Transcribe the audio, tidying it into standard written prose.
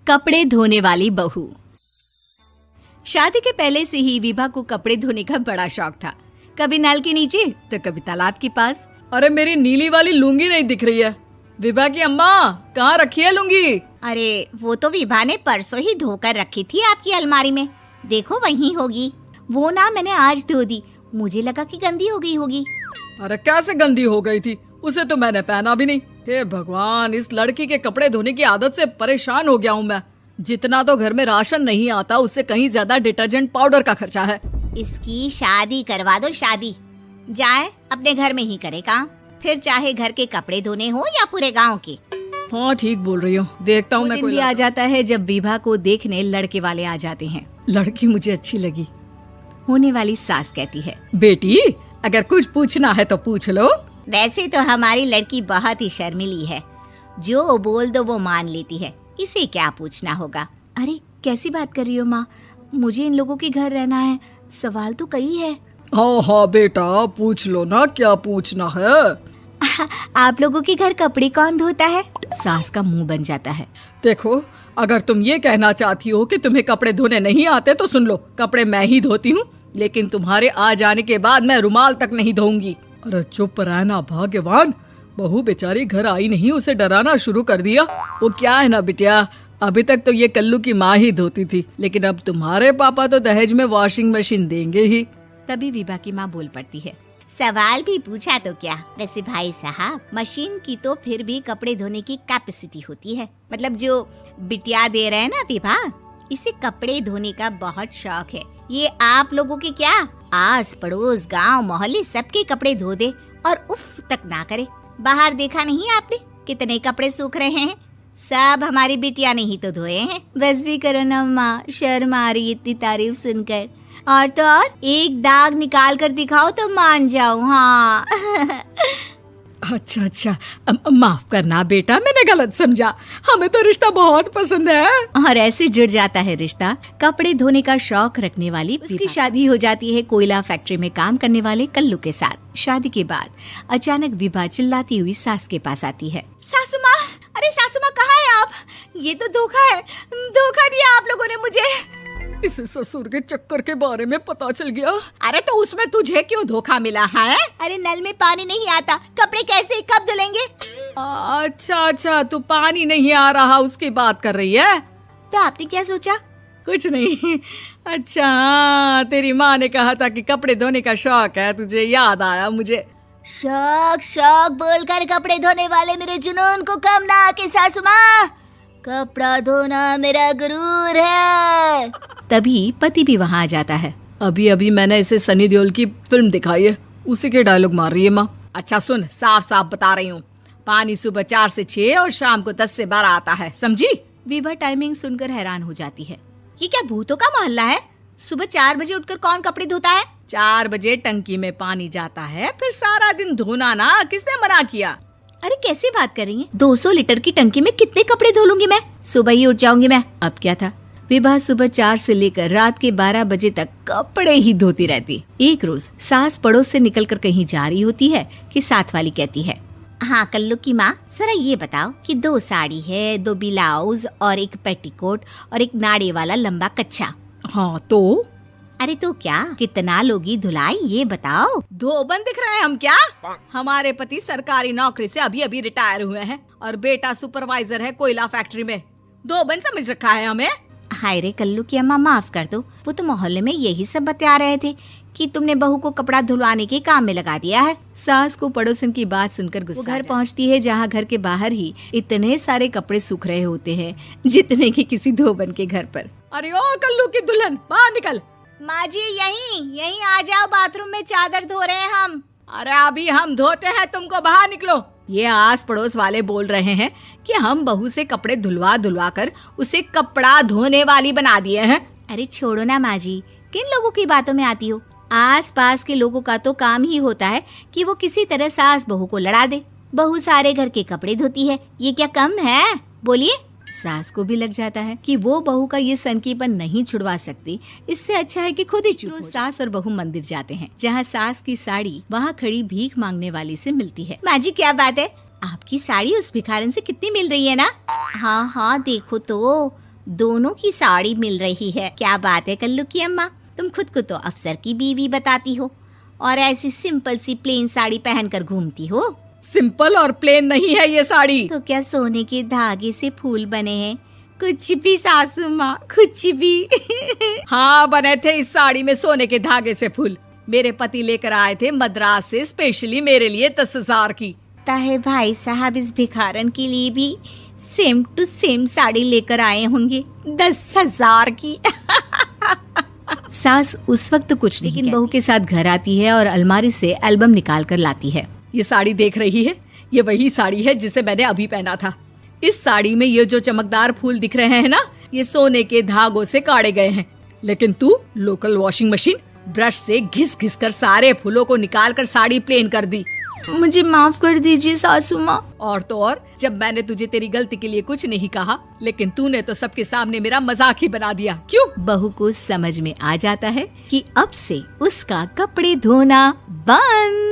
कपड़े धोने वाली बहू। शादी के पहले से ही विभा को कपड़े धोने का बड़ा शौक था। कभी नल के नीचे तो कभी तालाब के पास। अरे मेरी नीली वाली लुंगी नहीं दिख रही है। विभा की अम्मा, कहाँ रखी है लुंगी? अरे वो तो विभा ने परसों ही धोकर रखी थी आपकी अलमारी में, देखो वहीं होगी। वो ना मैंने आज धो दी, मुझे लगा कि गंदी हो गई होगी। अरे कैसे गंदी हो गई थी? उसे तो मैंने पहना भी नहीं। हे भगवान, इस लड़की के कपड़े धोने की आदत से परेशान हो गया हूँ मैं। जितना तो घर में राशन नहीं आता, उससे कहीं ज्यादा डिटर्जेंट पाउडर का खर्चा है। इसकी शादी करवा दो, शादी जाए अपने घर में ही करे काम, फिर चाहे घर के कपड़े धोने हो या पूरे गांव के। हाँ ठीक बोल रही हूँ, देखता हूँ मैं। कोई आ जाता है जब विभा को देखने लड़के वाले आ जाते हैं। लड़की मुझे अच्छी लगी। होने वाली सास कहती है, बेटी अगर कुछ पूछना है तो पूछ लो। वैसे तो हमारी लड़की बहुत ही शर्मीली है, जो बोल दो वो मान लेती है, इसे क्या पूछना होगा। अरे कैसी बात कर रही हो माँ, मुझे इन लोगों के घर रहना है, सवाल तो कई है। हाँ हाँ बेटा, पूछ लो ना, क्या पूछना है। आप लोगों के घर कपड़े कौन धोता है? सास का मुंह बन जाता है। देखो, अगर तुम ये कहना चाहती हो कि तुम्हें कपड़े धोने नहीं आते तो सुन लो, कपड़े मैं ही धोती हूँ, लेकिन तुम्हारे आ जाने के बाद मैं रुमाल तक नहीं धोऊंगी। अरे चुप रहना भाग्यवान, बहू बेचारी घर आई नहीं, उसे डराना शुरू कर दिया। वो क्या है ना बिटिया, अभी तक तो ये कल्लू की माँ ही धोती थी, लेकिन अब तुम्हारे पापा तो दहेज में वॉशिंग मशीन देंगे ही। तभी विभा की माँ बोल पड़ती है, सवाल भी पूछा तो क्या। वैसे भाई साहब, मशीन की तो फिर भी कपड़े धोने की कैपेसिटी होती है, मतलब जो बिटिया दे रहे हैं ना विभा, इसे कपड़े धोने का बहुत शौक है। ये आप लोगों के क्या, आस पड़ोस गांव मोहल्ले सबके कपड़े धो दे और उफ तक ना करे। बाहर देखा नहीं आपने कितने कपड़े सूख रहे हैं, सब हमारी बिटिया ने ही तो धोए हैं। बस भी करो ना माँ, शर्म आ रही इतनी तारीफ सुनकर। और तो और एक दाग निकाल कर दिखाओ तो मान जाओ। हाँ अच्छा, माफ करना बेटा, मैंने गलत समझा। हमें तो रिश्ता बहुत पसंद है। और ऐसे जुड़ जाता है रिश्ता कपड़े धोने का शौक रखने वाली। उसकी शादी हो जाती है कोयला फैक्ट्री में काम करने वाले कल्लू के साथ। शादी के बाद अचानक विभा चिल्लाती हुई सास के पास आती है। सासू माँ, अरे सासू माँ कहाँ है आप? ये तो धोखा है, धोखा दिया आप लोगों ने मुझे। इसे ससुर के चक्कर के बारे में पता चल गया। अरे तो उसमें तुझे क्यों धोखा मिला है? अरे नल में पानी नहीं आता, कपड़े कैसे कब धुलेंगे? अच्छा, तू पानी नहीं आ रहा उसकी बात कर रही है। तो आपने क्या सोचा? कुछ नहीं। अच्छा तेरी माँ ने कहा था कि कपड़े धोने का शौक है तुझे, याद आया मुझे। शौक बोलकर कपड़े धोने वाले मेरे जुनून को कम ना आके सासू माँ, कपड़ा धोना मेरा गुरूर है। तभी पति भी वहाँ आ जाता है। अभी मैंने इसे सनी देओल की फिल्म दिखाई है, उसी के डायलॉग मार रही है माँ। अच्छा सुन, साफ बता रही हूँ, पानी सुबह 4 से 6 और शाम को 10 से 12 आता है, समझी? विभा टाइमिंग सुनकर हैरान हो जाती है। ये क्या भूतों का मोहल्ला है? सुबह 4 बजे उठकर कौन कपड़े धोता है? 4 बजे टंकी में पानी जाता है, फिर सारा दिन धोना ना, किसने मना किया? अरे कैसे बात कर रही हैं? 200 लीटर की टंकी में कितने कपड़े धो लूंगी मैं, सुबह ही उठ जाऊंगी मैं। अब क्या था, विभा सुबह 4 से लेकर रात के 12 बजे तक कपड़े ही धोती रहती। एक रोज सास पड़ोस से निकलकर कहीं जा रही होती है कि साथ वाली कहती है, हाँ कल्लू की माँ, जरा ये बताओ कि 2 साड़ी है, 2 ब्लाउज और एक पेटीकोट और एक नाड़े वाला लंबा कच्छा। हाँ तो? अरे तो क्या, कितना लोगी धुलाई ये बताओ। धोबन दिख रहे हैं हम क्या? हमारे पति सरकारी नौकरी से अभी रिटायर हुए हैं और बेटा सुपरवाइजर है कोयला फैक्ट्री में। धोबन समझ रखा है हमें। हाय रे कल्लू की अम्मा, माफ कर दो, वो तो मोहल्ले में यही सब बता रहे थे कि तुमने बहू को कपड़ा धुलवाने के काम में लगा दिया है। सास को पड़ोसन की बात सुनकर गुस्सा घर पहुंचती है, जहाँ घर के बाहर ही इतने सारे कपड़े सूख रहे होते हैं जितने कि किसी धोबन के घर पर। अरे ओ कल्लू की दुल्हन, बाहर निकल। माँ जी यहीं आ जाओ, बाथरूम में चादर धो रहे हैं हम। अरे अभी हम धोते हैं, तुमको बाहर निकलो। ये आस पड़ोस वाले बोल रहे हैं कि हम बहू से कपड़े धुलवा कर उसे कपड़ा धोने वाली बना दिए हैं। अरे छोड़ो ना माँ जी, किन लोगों की बातों में आती हो? आस पास के लोगों का तो काम ही होता है कि वो किसी तरह सास बहू को लड़ा दे। बहू सारे घर के कपड़े धोती है, ये क्या कम है? बोलिए। सास को भी लग जाता है कि वो बहू का ये सनकीपन नहीं छुड़वा सकती, इससे अच्छा है कि खुद ही चुप। सास और बहू मंदिर जाते हैं, जहाँ सास की साड़ी वहाँ खड़ी भीख मांगने वाली से मिलती है। माँ जी क्या बात है, आपकी साड़ी उस भिखारन से कितनी मिल रही है ना? हाँ देखो तो दोनों की साड़ी मिल रही है। क्या बात है कल्लू की अम्मा, तुम खुद को तो अफसर की बीवी बताती हो और ऐसी सिंपल सी प्लेन साड़ी पहनकर घूमती हो। सिंपल और प्लेन नहीं है ये साड़ी। तो क्या सोने के धागे से फूल बने हैं? कुछ भी सासू माँ, कुछ भी। हाँ, बने थे इस साड़ी में सोने के धागे से फूल। मेरे पति लेकर आए थे मद्रास से स्पेशली मेरे लिए 10,000 की। ताहे भाई साहब इस भिखारन के लिए भी सेम टू सेम साड़ी लेकर आए होंगे 10,000 की। सास उस वक्त तो कुछ नहीं, लेकिन बहू के साथ घर आती है और अलमारी से एल्बम निकाल कर लाती है। ये साड़ी देख रही है, ये वही साड़ी है जिसे मैंने अभी पहना था। इस साड़ी में ये जो चमकदार फूल दिख रहे हैं ना, ये सोने के धागों से काढ़े गए हैं। लेकिन तू लोकल वॉशिंग मशीन ब्रश से घिस घिस कर सारे फूलों को निकाल कर साड़ी प्लेन कर दी। मुझे माफ कर दीजिए सासू माँ। और तो और, जब मैंने तुझे तेरी गलती के लिए कुछ नहीं कहा, लेकिन तूने तो सबके सामने मेरा मजाक ही बना दिया। क्यों? बहू को समझ में आ जाता है कि अब से उसका कपड़े धोना बंद।